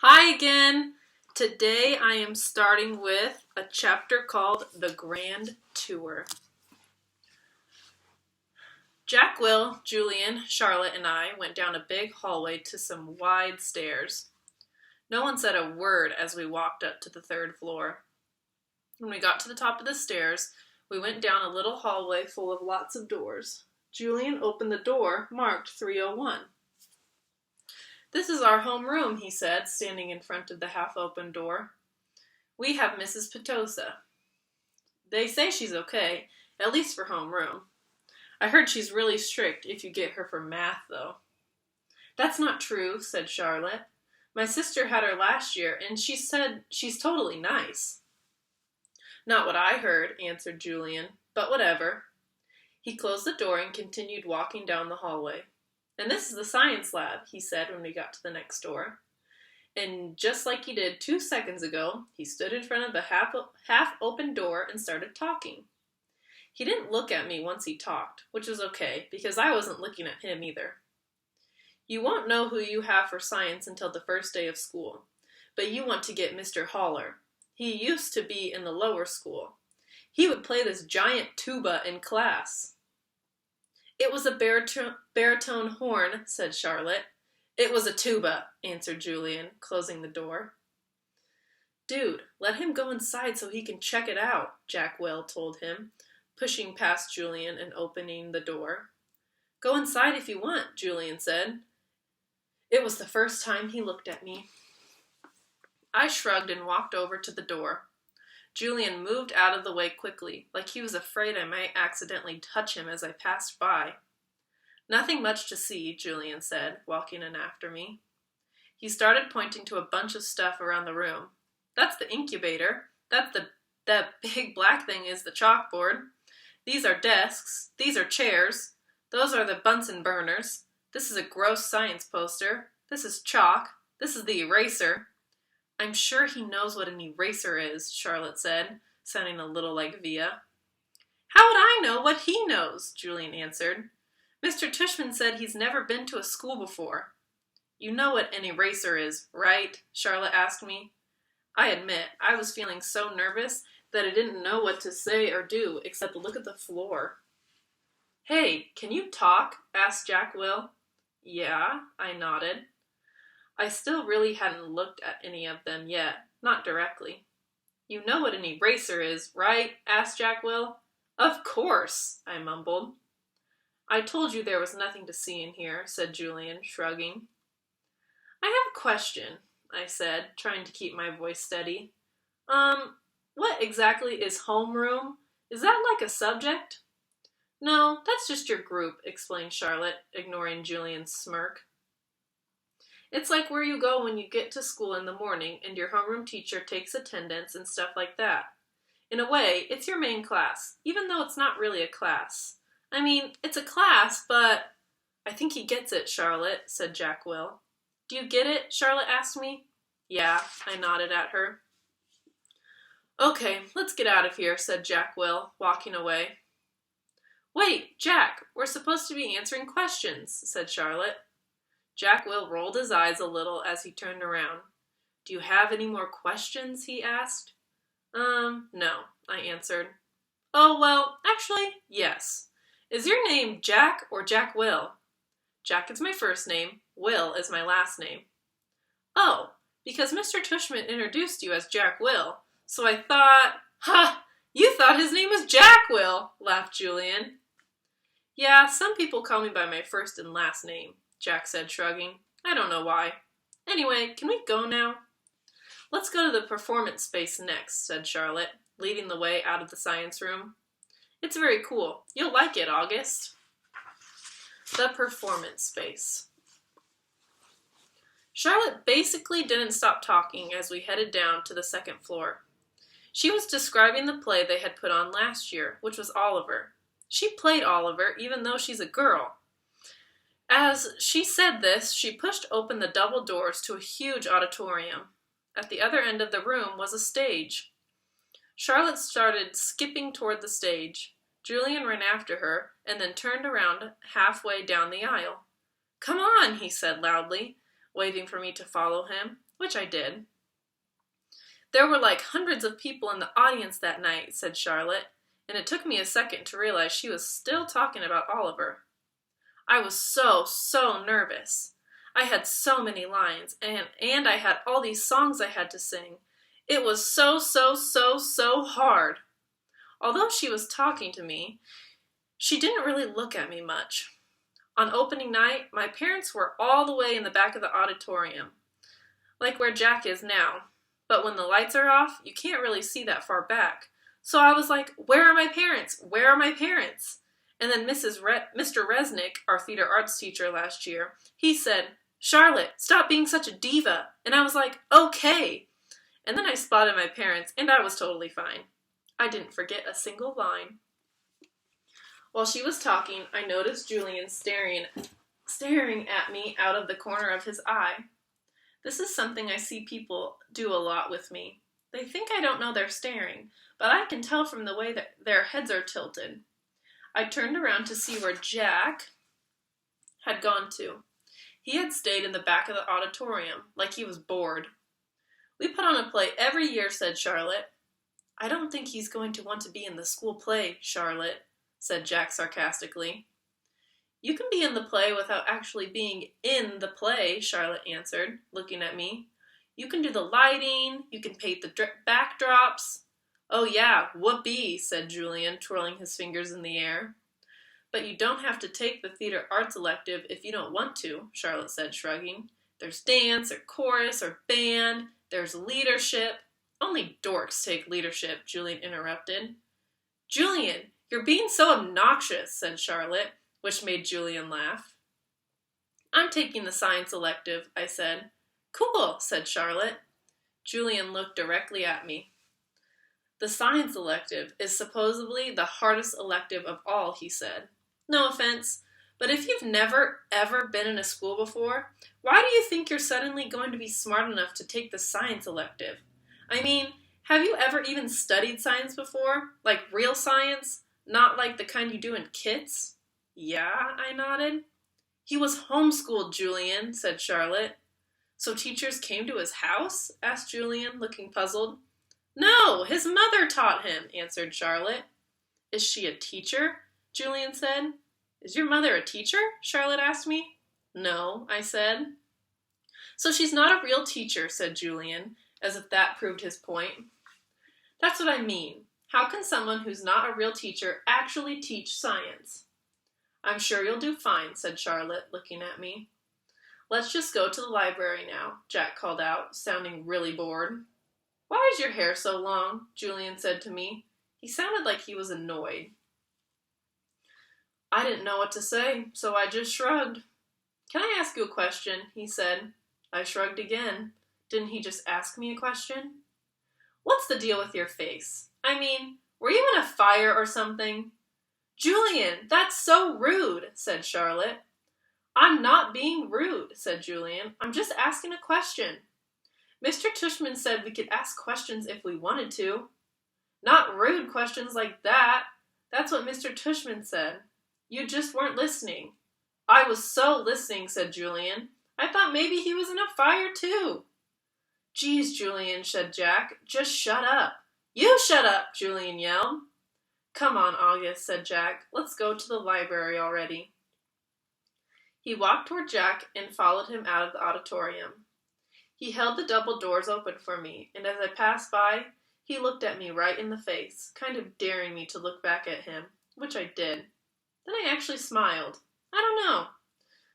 Hi again! Today I am starting with a chapter called The Grand Tour. Jack, Will, Julian, Charlotte, and I went down a big hallway to some wide stairs. No one said a word as we walked up to the third floor. When we got to the top of the stairs, we went down a little hallway full of lots of doors. Julian opened the door marked 301. "This is our home room," he said, standing in front of the half-open door. "We have Mrs. Petosa. They say she's okay, at least for homeroom. I heard she's really strict if you get her for math, though." "That's not true," said Charlotte. "My sister had her last year, and she said she's totally nice." "Not what I heard," answered Julian, "but whatever." He closed the door and continued walking down the hallway. "And this is the science lab," he said when we got to the next door. And just like he did 2 seconds ago, he stood in front of the half-open door and started talking. He didn't look at me once he talked, which was okay, because I wasn't looking at him either. "You won't know who you have for science until the first day of school, but you want to get Mr. Haller. He used to be in the lower school. He would play this giant tuba in class." "It was a baritone horn," said Charlotte. "It was a tuba," answered Julian, closing the door. "Dude, let him go inside so he can check it out," Jack Will told him, pushing past Julian and opening the door. "Go inside if you want," Julian said. It was the first time he looked at me. I shrugged and walked over to the door. Julian moved out of the way quickly, like he was afraid I might accidentally touch him as I passed by. "Nothing much to see," Julian said, walking in after me. He started pointing to a bunch of stuff around the room. "That's the incubator. That big black thing is the chalkboard. These are desks. These are chairs. Those are the Bunsen burners. This is a gross science poster. This is chalk. This is the eraser." "I'm sure he knows what an eraser is," Charlotte said, sounding a little like Via. "How would I know what he knows?" Julian answered. "Mr. Tushman said he's never been to a school before." "You know what an eraser is, right?" Charlotte asked me. I admit, I was feeling so nervous that I didn't know what to say or do except look at the floor. "Hey, can you talk?" asked Jack Will. "Yeah," I nodded. I still really hadn't looked at any of them yet, not directly. "You know what an eraser is, right?" asked Jack Will. "Of course," I mumbled. "I told you there was nothing to see in here," said Julian, shrugging. "I have a question," I said, trying to keep my voice steady. What exactly is homeroom? Is that like a subject?" "No, that's just your group," explained Charlotte, ignoring Julian's smirk. "It's like where you go when you get to school in the morning and your homeroom teacher takes attendance and stuff like that. In a way, it's your main class, even though it's not really a class. I mean, it's a class, but—" "I think he gets it, Charlotte," said Jack Will. "Do you get it?" Charlotte asked me. "Yeah," I nodded at her. "Okay, let's get out of here," said Jack Will, walking away. "Wait, Jack, we're supposed to be answering questions," said Charlotte. Jack Will rolled his eyes a little as he turned around. "Do you have any more questions?" he asked. No," I answered. "Oh, well, actually, yes. Is your name Jack or Jack Will?" "Jack is my first name. Will is my last name." "Oh, because Mr. Tushman introduced you as Jack Will, so I thought—" "Ha! You thought his name was Jack Will!" laughed Julian. "Yeah, some people call me by my first and last name," Jack said, shrugging. "I don't know why. Anyway, can we go now?" "Let's go to the performance space next," said Charlotte, leading the way out of the science room. "It's very cool. You'll like it, August." The performance space. Charlotte basically didn't stop talking as we headed down to the second floor. She was describing the play they had put on last year, which was Oliver. She played Oliver, even though she's a girl. As she said this, she pushed open the double doors to a huge auditorium. At the other end of the room was a stage. Charlotte started skipping toward the stage. Julian ran after her, and then turned around halfway down the aisle. "Come on," he said loudly, waving for me to follow him. which I did. There were like hundreds of people in the audience that night, said Charlotte, and it took me a second to realize she was still talking about Oliver. I was so nervous. I had so many lines, and I had all these songs I had to sing. It was so hard. Although she was talking to me, she didn't really look at me much. On opening night, my parents were all the way in the back of the auditorium, like where Jack is now. But when the lights are off, you can't really see that far back. So I was like, where are my parents? Where are my parents? And then Mr. Resnick, our theater arts teacher last year, he said, Charlotte, stop being such a diva. And I was like, okay. And then I spotted my parents, and I was totally fine. I didn't forget a single line. While she was talking, I noticed Julian staring at me out of the corner of his eye. This is something I see people do a lot with me. They think I don't know they're staring, but I can tell from the way that their heads are tilted. I turned around to see where Jack had gone to. He had stayed in the back of the auditorium, like he was bored. We put on a play every year, said Charlotte. I don't think he's going to want to be in the school play, Charlotte, said Jack sarcastically. You can be in the play without actually being in the play, Charlotte answered, looking at me. You can do the lighting, you can paint the backdrops. Oh yeah, whoopee, said Julian, twirling his fingers in the air. But you don't have to take the theater arts elective if you don't want to, Charlotte said, shrugging. There's dance or chorus or band, there's leadership. Only dorks take leadership, Julian interrupted. Julian, you're being so obnoxious, said Charlotte, which made Julian laugh. I'm taking the science elective, I said. Cool, said Charlotte. Julian looked directly at me. The science elective is supposedly the hardest elective of all, he said. No offense, but if you've never, ever been in a school before, why do you think you're suddenly going to be smart enough to take the science elective? I mean, have you ever even studied science before? Like real science? Not like the kind you do in kits? Yeah, I nodded. He was homeschooled, Julian, said Charlotte. So teachers came to his house? Asked Julian, looking puzzled. No, his mother taught him, answered Charlotte. Is she a teacher? Julian said. Is your mother a teacher? Charlotte asked me. No, I said. So she's not a real teacher, said Julian, as if that proved his point. That's what I mean. How can someone who's not a real teacher actually teach science? I'm sure you'll do fine, said Charlotte, looking at me. Let's just go to the library now, Jack called out, sounding really bored. Why is your hair so long? Julian said to me. He sounded like he was annoyed. I didn't know what to say, so I just shrugged. Can I ask you a question? He said. I shrugged again. Didn't he just ask me a question? What's the deal with your face? I mean, were you in a fire or something? Julian, that's so rude, said Charlotte. I'm not being rude, said Julian. I'm just asking a question. Mr. Tushman said we could ask questions if we wanted to. Not rude questions like that. That's what Mr. Tushman said. You just weren't listening. I was so listening, said Julian. I thought maybe he was in a fire too. Geez, Julian, said Jack. Just shut up. You shut up, Julian yelled. Come on, August, said Jack. Let's go to the library already. He walked toward Jack and followed him out of the auditorium. He held the double doors open for me, and as I passed by, he looked at me right in the face, kind of daring me to look back at him, which I did. Then I actually smiled. I don't know.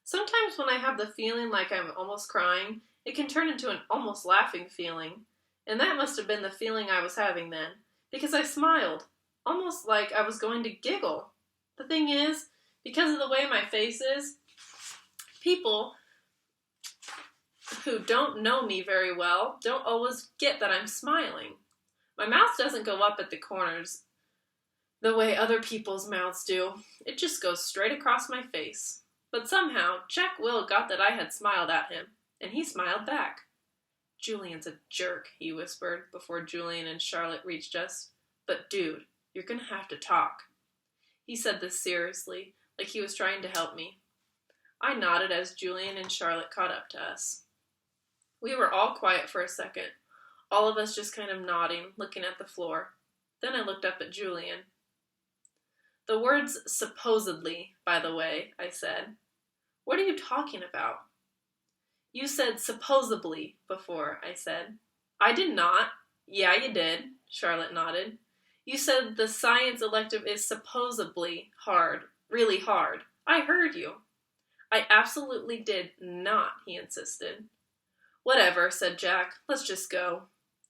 Sometimes when I have the feeling like I'm almost crying, it can turn into an almost laughing feeling, and that must have been the feeling I was having then, because I smiled, almost like I was going to giggle. The thing is, because of the way my face is, people who don't know me very well don't always get that I'm smiling. My mouth doesn't go up at the corners the way other people's mouths do. It just goes straight across my face. But somehow, Jack Will got that I had smiled at him, and he smiled back. Julian's a jerk, he whispered before Julian and Charlotte reached us. But dude, you're gonna have to talk. He said this seriously, like he was trying to help me. I nodded as Julian and Charlotte caught up to us. We were all quiet for a second, all of us just kind of nodding, looking at the floor. Then I looked up at Julian. "The words supposedly, by the way," I said. "What are you talking about?" "You said supposedly before," I said. "I did not." "Yeah, you did," Charlotte nodded. "You said the science elective is supposedly hard, really hard. I heard you." "I absolutely did not," he insisted. "Whatever," said Jack. "Let's just go."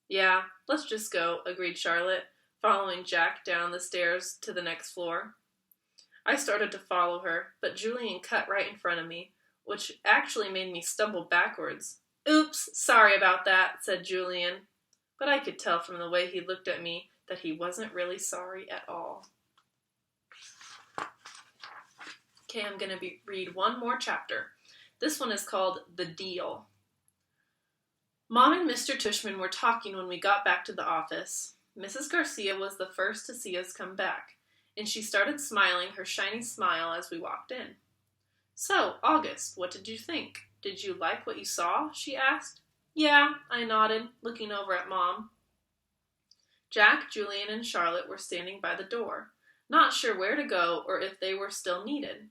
"Yeah, let's just go," agreed Charlotte, following Jack down the stairs to the next floor. I started to follow her, but Julian cut right in front of me, which actually made me stumble backwards. "Oops, sorry about that," said Julian, but I could tell from the way he looked at me that he wasn't really sorry at all. Okay, I'm going to read one more chapter. This one is called The Deal. Mom and Mr. Tushman were talking when we got back to the office. Mrs. Garcia was the first to see us come back, and she started smiling her shiny smile as we walked in. "So, August, what did you think? Did you like what you saw?" she asked. "Yeah," I nodded, looking over at Mom. Jack, Julian, and Charlotte were standing by the door, not sure where to go or if they were still needed.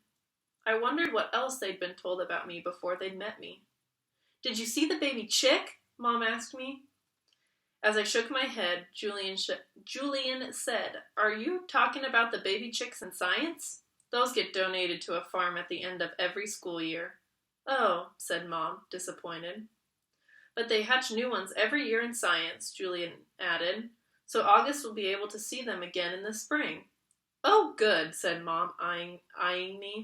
I wondered what else they'd been told about me before they'd met me. "Did you see the baby chick?" Mom asked me. As I shook my head, Julian said, "Are you talking about the baby chicks in science? Those get donated to a farm at the end of every school year." "Oh," said Mom, disappointed. "But they hatch new ones every year in science," Julian added, "so August will be able to see them again in the spring." "Oh, good," said Mom, eyeing me.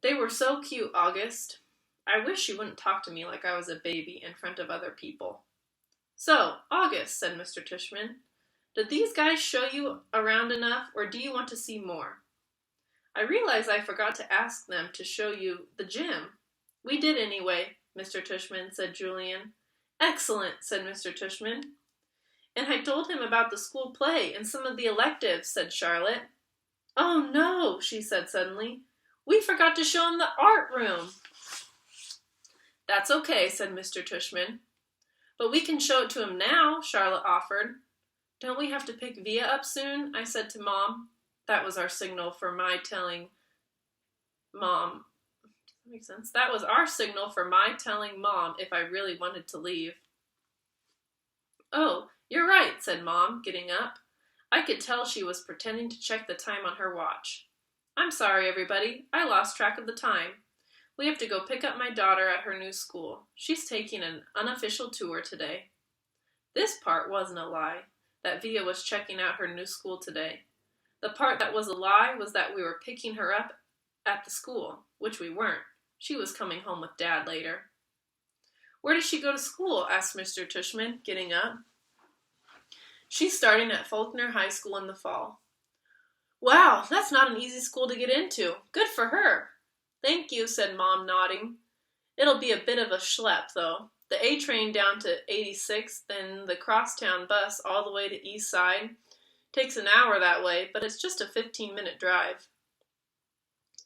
"They were so cute, August. I wish you wouldn't talk to me like I was a baby in front of other people." "So, August," said Mr. Tushman, "did these guys show you around enough, or do you want to see more?" "I realize I forgot to ask them to show you the gym." "We did anyway, Mr. Tushman," said Julian. "Excellent," said Mr. Tushman. "And I told him about the school play and some of the electives," said Charlotte. "Oh no," she said suddenly. "We forgot to show him the art room." "That's okay," said Mr. Tushman. "But we can show it to him now," Charlotte offered. "Don't we have to pick Via up soon?" I said to Mom. That was our signal for my telling Mom. Does that make sense? That was our signal for my telling Mom if I really wanted to leave. "Oh, you're right," said Mom, getting up. I could tell she was pretending to check the time on her watch. "I'm sorry, everybody. I lost track of the time. We have to go pick up my daughter at her new school. She's taking an unofficial tour today." This part wasn't a lie, that Via was checking out her new school today. The part that was a lie was that we were picking her up at the school, which we weren't. She was coming home with Dad later. "Where does she go to school?" asked Mr. Tushman, getting up. "She's starting at Faulkner High School in the fall." "Wow, that's not an easy school to get into. Good for her." "Thank you," said Mom, nodding. "It'll be a bit of a schlep, though. The A train down to 86th, then the crosstown bus all the way to East Side. Takes an hour that way, but it's just a 15-minute drive."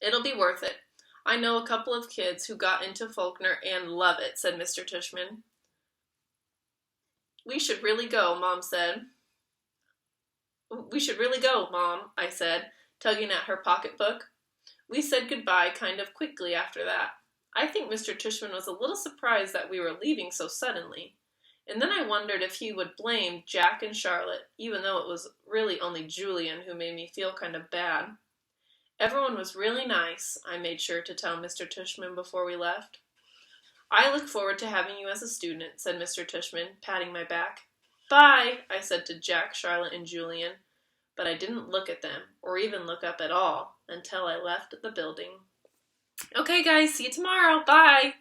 "It'll be worth it. I know a couple of kids who got into Faulkner and love it," said Mr. Tushman. "We should really go," Mom said. "We should really go, Mom," I said, tugging at her pocketbook. We said goodbye kind of quickly after that. I think Mr. Tushman was a little surprised that we were leaving so suddenly. And then I wondered if he would blame Jack and Charlotte, even though it was really only Julian who made me feel kind of bad. Everyone was really nice, I made sure to tell Mr. Tushman before we left. "I look forward to having you as a student," said Mr. Tushman, patting my back. "Bye," I said to Jack, Charlotte, and Julian, but I didn't look at them, or even look up at all, until I left the building. Okay, guys, see you tomorrow. Bye!